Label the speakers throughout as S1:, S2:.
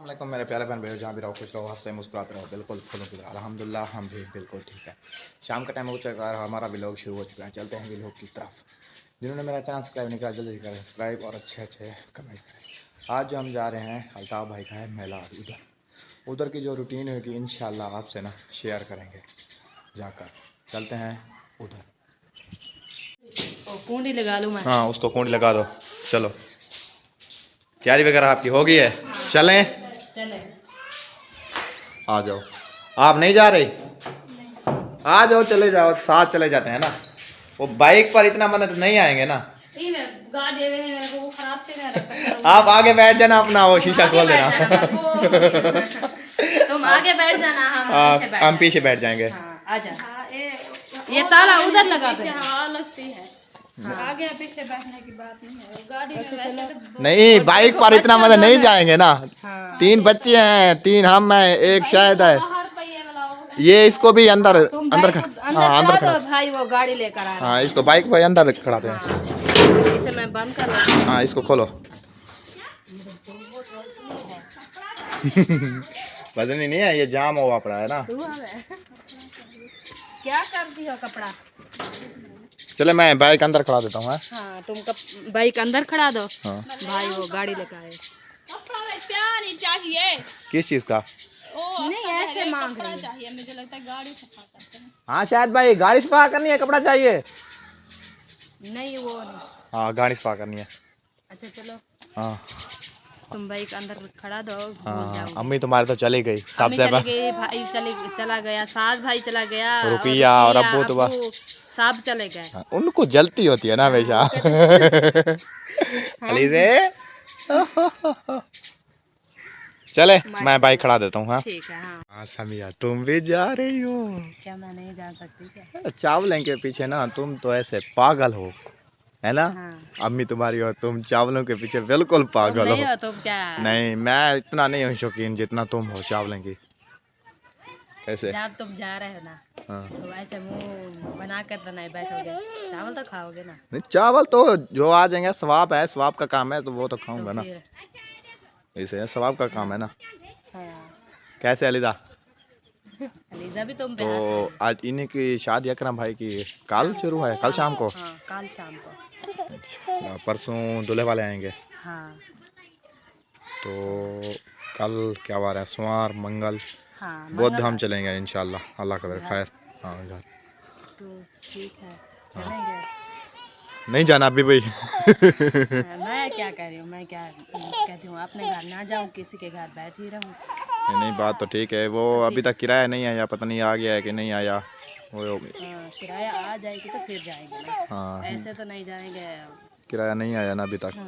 S1: अस्सलामुअलैकुम मेरे प्यारे बहन भाइयों, जहाँ भी रहो खुश रहो, हंसते मुस्कुराते रहो, बिल्कुल फुल फिदा अल्हम्दुलिल्लाह हम भी बिल्कुल ठीक है। शाम का टाइम हो चुका है, हमारा व्लॉग शुरू हो चुका है। चलते हैं व्लॉग की तरफ। जिन्होंने मेरा चैनल सब्सक्राइब नहीं करा जल्दी करें सब्सक्राइब और अच्छे अच्छे कमेंट करें। आज जो हम जा रहे हैं अल्ताफ़ भाई का है मेला, उधर की जो रूटीन होगी इंशाल्लाह आपसे ना शेयर करेंगे जाकर। चलते हैं उधर।
S2: कुंडी लगा लूँ मैं।
S1: हाँ उसको कुंडी लगा दो। चलो तैयारी वगैरह आपकी हो गई है? चलें?
S2: चले
S1: आ जाओ। आप नहीं जा रहे? आ जाओ, चले जाओ, साथ चले जाते हैं ना। वो बाइक पर इतना मदद नहीं आएंगे ना। आप आगे बैठ जाना, अपना वो शीशा खोल देना।
S2: तुम आगे बैठ जाना,
S1: हम पीछे बैठ जाएंगे।
S2: हाँ, आजा। ये ताला उधर लगा दो।
S3: हवा लगती है। आगे पीछे बैठने की बात नहीं है, गाड़ी में वैसे तो
S1: नहीं, बाइक पर इतना मजा नहीं जाएंगे ना। 3 बच्चे हैं, 3 हम हैं, एक शायद है।
S3: बाहर पहिए वाला होगा।
S1: ये इसको भी अंदर
S2: अंदर
S1: अंदर खड़ा।
S2: भाई वो गाड़ी लेकर आ रहा
S1: हाँ इसको बाइक पर अंदर खड़ाते हैं।
S2: है। इसे मैं बंद कर रहा हूँ।
S1: हाँ इसको खोलो। वजन ही नहीं है, ये जाम हुआ पड़ा है ना।
S2: क्या करती हो कपड़ा?
S1: चले मैं बाइक अंदर खड़ा देता हूँ।
S2: हाँ तुम बाइक अंदर खड़ा दो।
S1: हाँ।
S2: भाई वो गाड़ी लेकर आए।
S3: कपड़ा प्यार नहीं चाहिए।
S1: किस चीज़ का?
S3: ओ
S2: नहीं, ऐसे मांग
S3: कपड़ा
S2: रही है।
S3: चाहिए, मुझे लगता है गाड़ी सफा करते हैं।
S1: हाँ शायद भाई गाड़ी सफा करनी है, कपड़ा चाहिए।
S2: नहीं वो नहीं।
S1: हाँ गाड़ी सफा करनी है।
S2: अच्छा चलो
S1: हाँ
S2: तुम बाइक अंदर खड़ा दो।
S1: हाँ अम्मी तुम्हारे तो चली गई
S2: अम्मी
S1: सबसे
S2: चली गई, भाई चला गया, सास भाई चला गया,
S1: रुपया और अब्बू तो बस
S2: सब चले गए।
S1: हाँ, उनको जलती होती है ना हमेशा। अलीज़े चले मैं बाइक खड़ा देता हूँ। हाँ
S2: ठीक है। हाँ
S1: हाँ समिया तुम भी जा रही हो?
S2: क्या मैं नहीं जा सकती क्या?
S1: चावलों के पीछे ना तुम तो ऐसे पागल हो, है ना?
S2: हाँ।
S1: अम्मी तुम्हारी और तुम चावलों के पीछे बिल्कुल पागल
S2: नहीं
S1: हो।
S2: हो तुम क्या?
S1: नहीं मैं इतना नहीं हूँ शौकीन जितना तुम हो चावलों की। ऐसे
S2: जब तुम जा रहे हो ना
S1: हाँ।
S2: तो ऐसे मुंह बना कर तो नहीं बैठोगे, चावल तो खाओगे ना।
S1: नहीं चावल तो जो आ जाएंगे, स्वाब है, स्वाब का काम है तो वो तो खाऊंगा
S2: तो
S1: ना।
S2: फिर
S1: ऐसे स्वाब का काम है ना।
S2: हाँ।
S1: कैसे अलीदा?
S2: अलीजा भी तुम पे
S1: तो आज इन्हीं की शादी अकरम भाई की कल शुरू है, कल शाम को।
S2: हाँ कल शाम को।
S1: परसों दूल्हे वाले आएंगे।
S2: हाँ
S1: तो कल क्या वार है? सोमवार मंगल
S2: हाँ
S1: बौद्ध धाम चलेंगे इंशाल्लाह, अल्लाह का खैर। हाँ घर
S2: तो ठीक है चलेंगे।
S1: नहीं जाना अभी भाई।
S2: मैं क्या कह रही हूँ, मैं क्या कहती हूँ, अपने घर ना जाऊँ, किसी के घर बैठ ही रहूँ।
S1: नहीं बात तो ठीक है। वो अभी तक किराया नहीं आया, पता नहीं आ गया है कि नहीं आया। वो
S2: हाँ किराया आ जाएगी तो फिर जाएंगे ना।
S1: हाँ
S2: ऐसे तो नहीं जाएंगे।
S1: किराया नहीं आया ना अभी तक।
S2: हाँ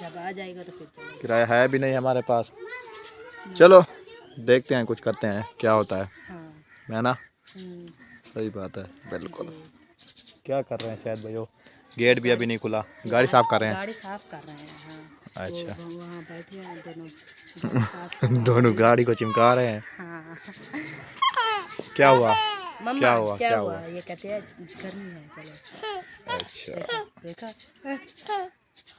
S2: जब आ जाएगा तो फिर चलेंगे।
S1: किराया है भी नहीं हमारे पास। चलो देखते हैं, कुछ करते हैं क्या होता है।
S2: हाँ
S1: है ना?
S2: हम्म,
S1: सही बात है बिल्कुल।
S2: जी।
S1: क्या कर रहे हैं शायद भाई? गेट भी अभी नहीं खुला, गाड़ी साफ कर रहे हैं।
S2: गाड़ी साफ कर रहे हैं। हाँ
S1: अच्छा।
S2: वो वहाँ बैठे हैं दोनों, गाड़ी साफ कर रहे हैं।
S1: दोनों गाड़ी को चिमका रहे हैं।
S2: हाँ
S1: क्या हुआ?
S2: मम्मा
S1: क्या हुआ?
S2: क्या हुआ? ये कहते हैं गर्मी है चलो।
S1: अच्छा
S2: देखा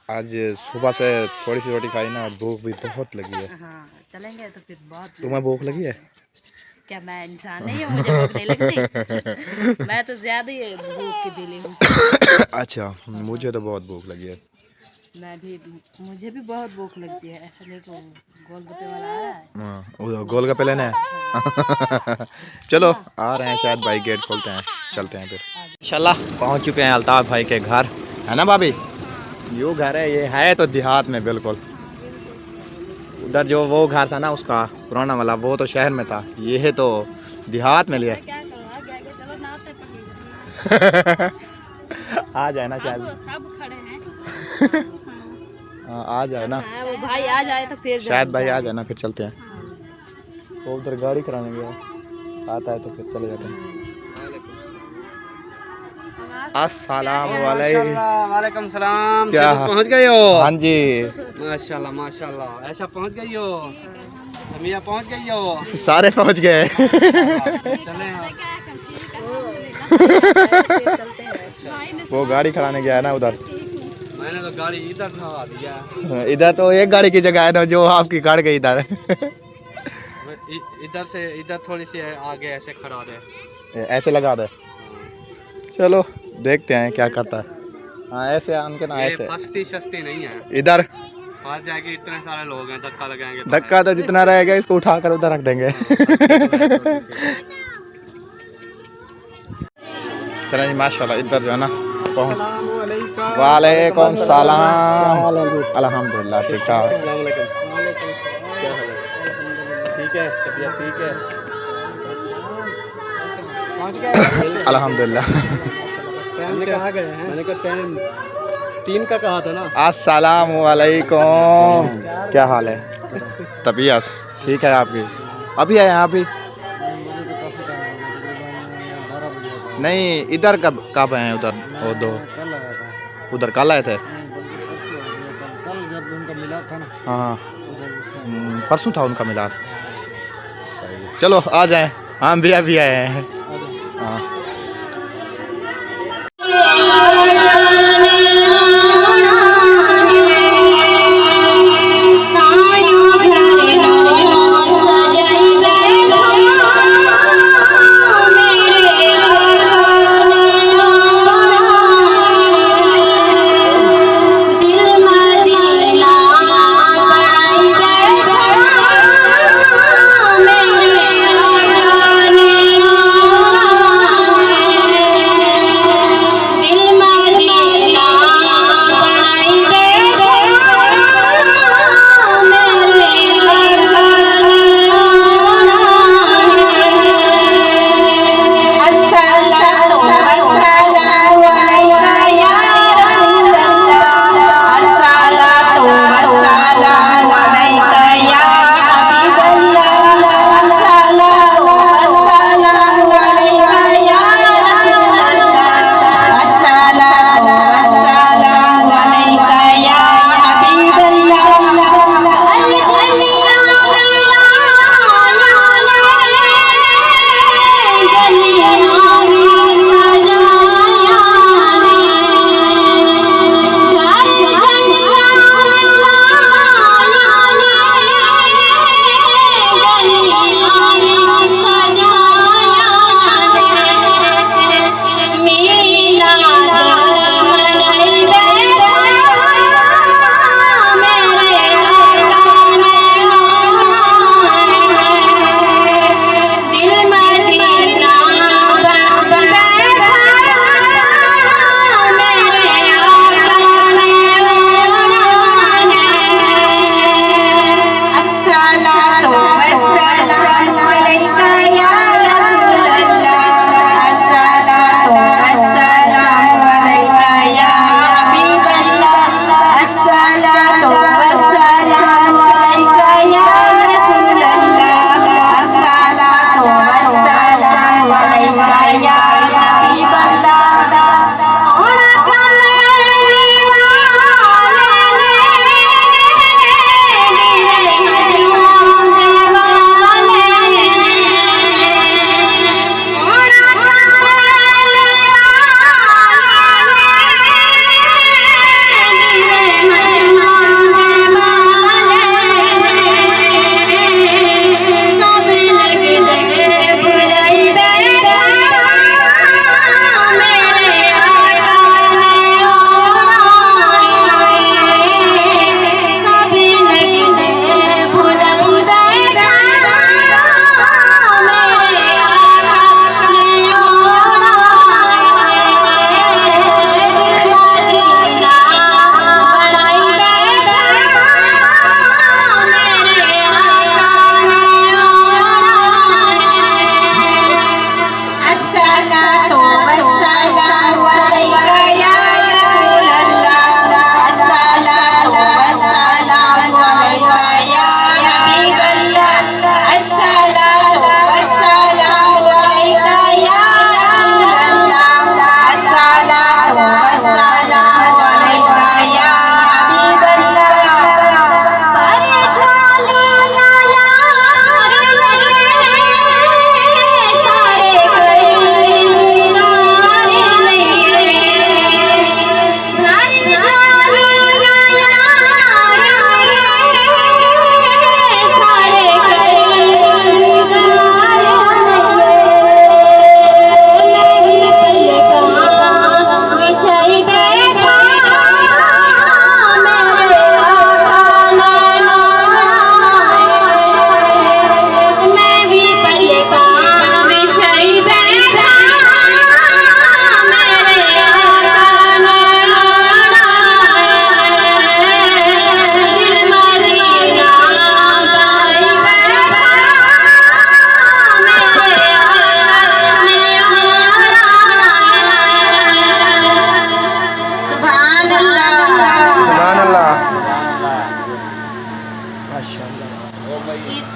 S1: आज सुबह से थोड़ी सी रोटी खाई ना, भूख भी बहुत लगी है।
S2: हाँ चलेंगे तो फिर बहुत।
S1: तुम्हें भूख लगी है?
S2: क्या मैं इंसान नहीं हूँ, मुझे भूख नहीं लगती? मैं तो ज्यादा ही भूख की दिली हूँ।
S1: अच्छा मुझे तो बहुत भूख लगी है।
S2: मुझे भी बहुत भूख लगती है। देखो गोलगप्पे वाला आ रहा है।
S1: हाँ गोलगप्पे लेने हैं। चलो आ रहे हैं शायद भाई, गेट खोलते हैं, चलते हैं फिर। इंशाल्लाह पहुंच चुके हैं अल्ताफ भाई के घर, है ना भाभी? यो घर है, ये है तो देहात में बिल्कुल। उधर जो वो घर था ना उसका पुराना वाला, वो तो शहर में था, ये है तो देहात में लिया।
S3: क्या करो, आगे आगे चलो, नाते पकड़।
S1: आ जाए ना शायद।
S3: सब खड़े हैं।
S1: हाँ आ जाए ना
S2: हाँ, वो भाई आ जाए तो फिर
S1: शायद, भाई आ जाए ना फिर चलते हैं। वो उधर गाड़ी कराने गया, आता है तो फिर चले जाते हैं। अस्सलाम
S4: वालेकुम सलाम।
S1: क्या
S4: पहुंच गए हो?
S1: हाँ जी
S4: माशाल्लाह माशाल्लाह। ऐसा पहुंच गई हो? अमिया पहुंच गई हो?
S1: सारे पहुंच गए।
S4: चले
S2: चलते हैं।
S1: वो गाड़ी खड़ाने गया है ना उधर।
S4: मैंने तो गाड़ी इधर ठहरा दिया।
S1: इधर तो एक गाड़ी की जगह है ना जो आपकी काट गई इधर।
S4: इधर से इधर थोड़ी सी आगे ऐसे खड़ा दे।
S1: ऐसे लगा दे। चलो देखते हैं क्या करता है। हाँ ऐसे आम के ना
S4: ये
S1: ऐसे
S4: फस्ती सस्ती नहीं है।
S1: इधर
S4: बाहर जाके इतने सारे लोग हैं, धक्का लगाएंगे तो
S1: धक्का तो जितना रहेगा इसको उठा कर उधर रख देंगे। चलें जी माशाल्लाह इधर जो है ना वालेकुम सलाम। अल्हम्दुलिल्लाह ठीक ठाक।
S4: ठीक है, तबीयत ठीक है।
S1: अल्हम्दुलिल्लाह।
S4: टाइम से आ गए हैं। मैंने कहा टाइम 3 का कहा था ना।
S1: अस्सलाम वालेकुम। क्या हाल है? तबीयत ठीक है आपकी? अभी आए हैं आप ही? नहीं इधर कब आए हैं? उधर वो दो उधर कल आए थे।
S5: कल जब उनका मिलाद था ना।
S1: हाँ परसों था उनका मिलाद। सही है। चलो आ जाएं, हम भी अभी आए हैं। हाँ
S6: दिल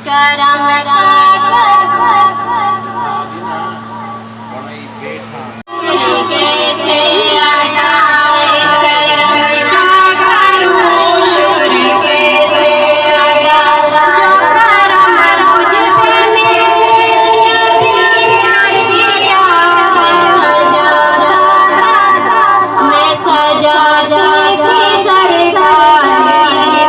S6: करम कैसे अदा करम का करूं शुक्र कैसे अदा जो करम मुझ पे किया मैं सजादा थी सरकार की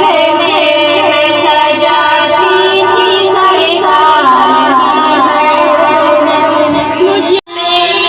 S6: मैं सजाती थी सरकार मुझे मेरी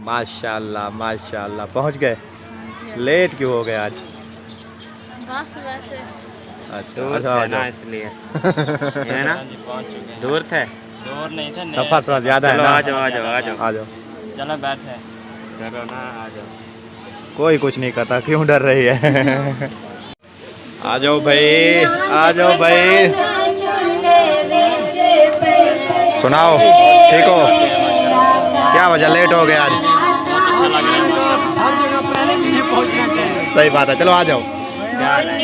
S1: माशाल्लाह माशाल्लाह पहुंच गए। लेट क्यों हो गए आज?
S2: बस वैसे
S1: अच्छा
S4: दूर
S1: अच्छा
S4: थे ना इसलिए है ना दूर थे।
S7: दूर नहीं था
S1: सफर थोड़ा ज्यादा है
S7: चलो
S1: ना।
S7: आ जाओ आ जाओ आ जाओ
S1: आ जाओ।
S7: चलो बैठे डरो ना आ जाओ
S1: कोई कुछ नहीं करता, क्यों डर रही है? आ जाओ भाई, आ जाओ भाई। सुनाओ, ठीक हो? क्या वजह लेट हो गया आज?
S7: बहुत अच्छा लग रहा है माशाल्लाह।
S4: हर जगह पहले भी नहीं पहुंचना चाहिए।
S1: सही बात है, चलो आ जाओ।
S7: क्या है?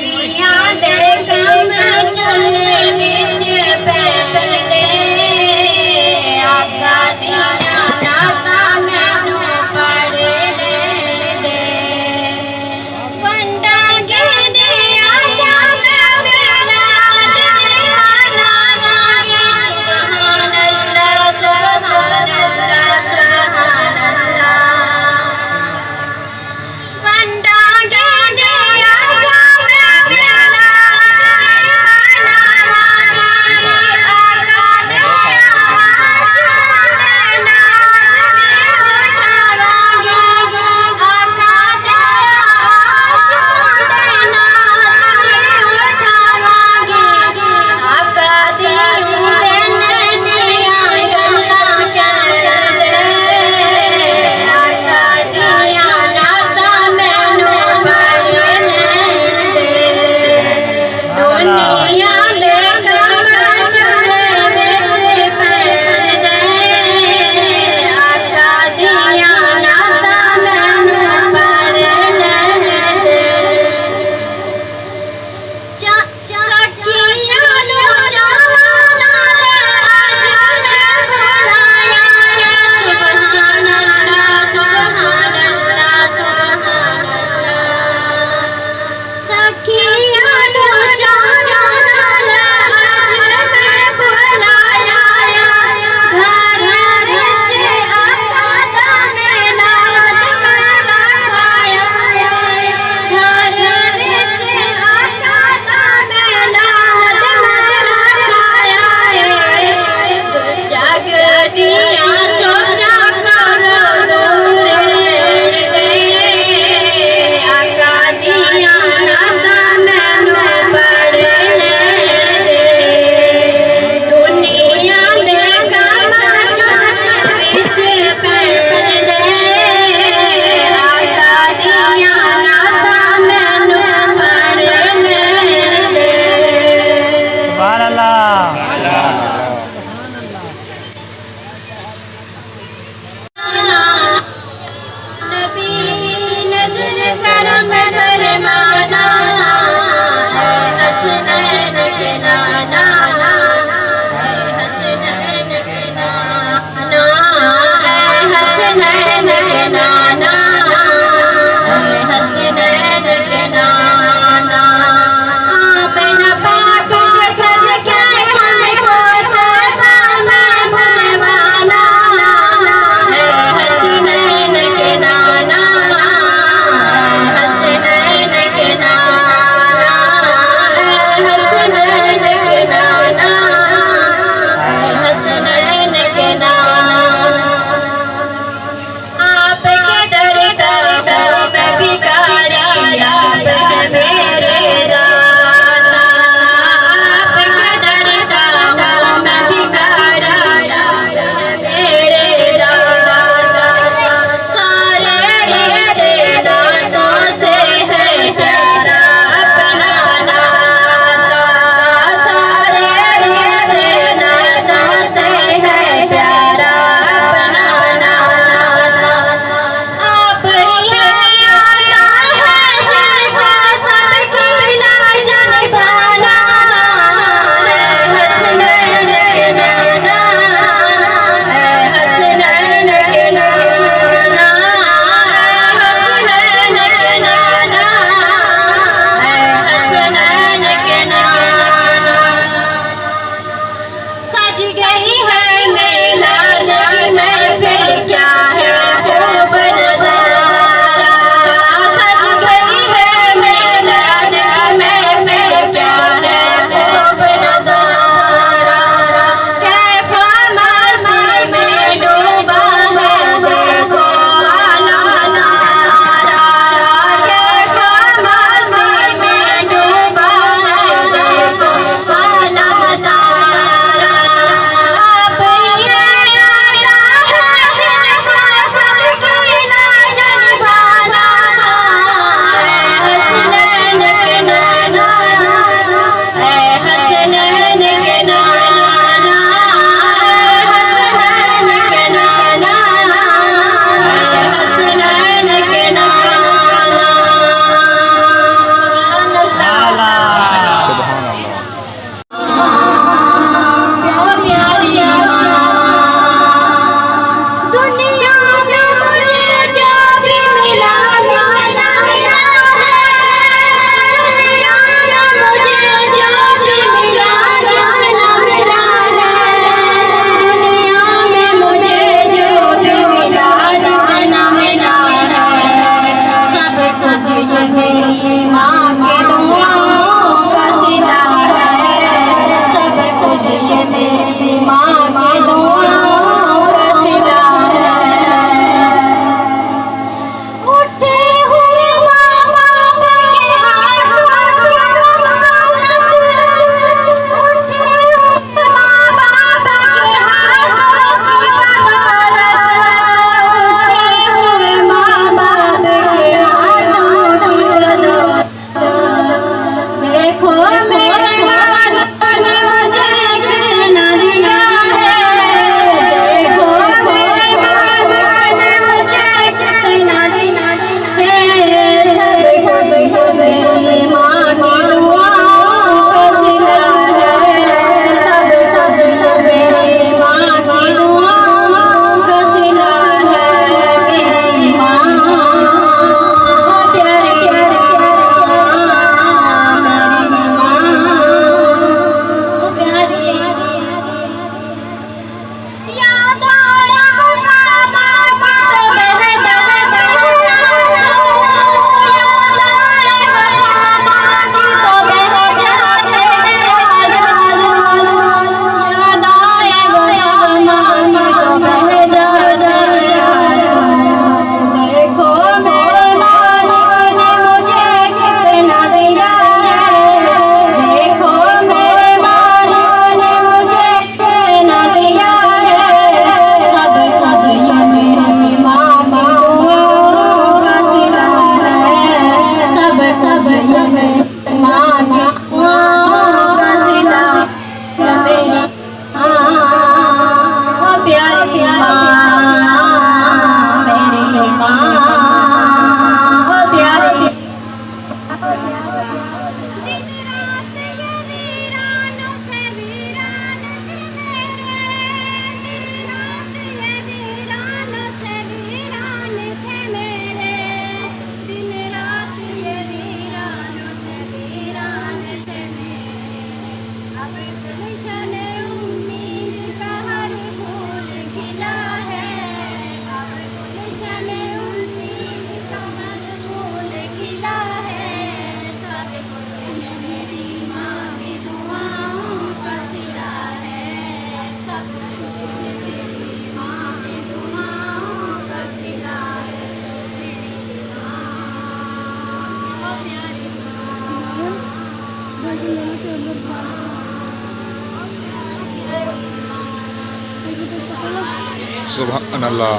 S1: सुभान अल्लाह।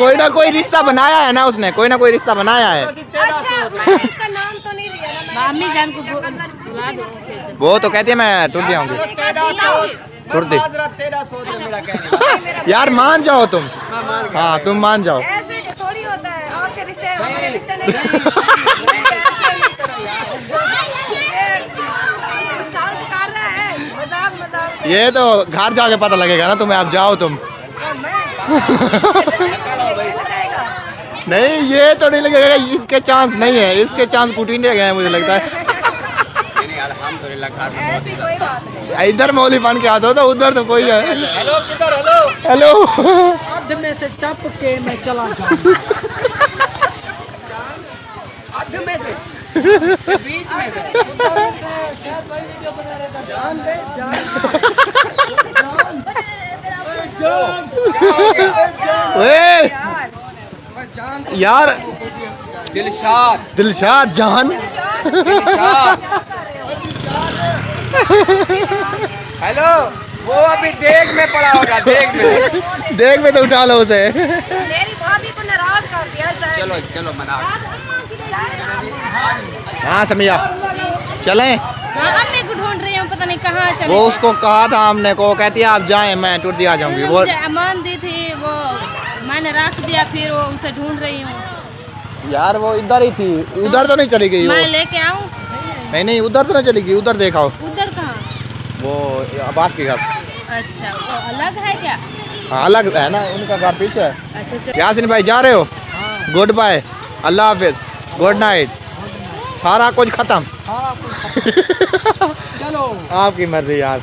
S1: कोई ना कोई रिश्ता बनाया है ना उसने, कोई ना कोई रिश्ता बनाया है।
S3: इसका नाम तो नहीं लिया ना।
S2: अम्मी जान को बुला दो।
S1: वो तो कहती है मैं टूट जाऊंगी। टूट दे यार, मान जाओ तुम। हाँ तुम मान जाओ।
S3: ऐसे थोड़ी होता है, आपके रिश्ते हमारे रिश्ते नहीं साल निकाल रहा है, मजाक मजाक।
S1: ये तो घर जाके पता लगेगा ना तुम्हें। अब जाओ तुम। नहीं ये तो नहीं लगेगा, इसके चांस नहीं है, इसके चांस टूट गए हैं मुझे लगता है।
S3: ऐसी कोई बात नहीं।
S1: इधर मौली बन के आता हो तो उधर तो कोई है। हेलो किधर? हेलो
S5: अध में से टप के मैं चला जाऊं। अध में से बीच में से जान दे जान
S1: यार।
S4: दिलशाद
S1: दिलशाद जान।
S4: हेलो, वो अभी देख में पड़ा होगा।
S1: देख में तो उठा लो उसे।
S3: मेरी भाभी को नाराज कर दिया।
S4: चलो चलो मना।
S1: हाँ समिया चलें।
S2: हाँ, अम्मी को ढूंढ रही हूँ, पता नहीं कहाँ चली।
S1: वो उसको कहा था हमने को, कहती है आप जाएं मैं टूटी आ जाऊंगी। वो
S2: मुझे अमान दी थी, वो मैंने रख दिया, फिर वो उसे ढूंढ रही हूँ।
S1: यार वो इधर ही थी, उधर तो नहीं चली गई वो।
S2: मैं लेके आऊँ?
S1: नहीं उधर तो नहीं चली गई, उधर देखा
S2: उधर कहाँ?
S1: वो अब्बास के घर।
S2: अच्छा, वो अलग है क्या?
S1: हाँ अलग है ना, उनका घर पीछे है।
S2: अच्छा
S1: यासिन भाई जा रहे हो? गुड बाय, अल्लाह हाफिज, गुड नाइट। सारा कुछ खत्म।
S5: चलो
S1: आपकी मर्जी यार।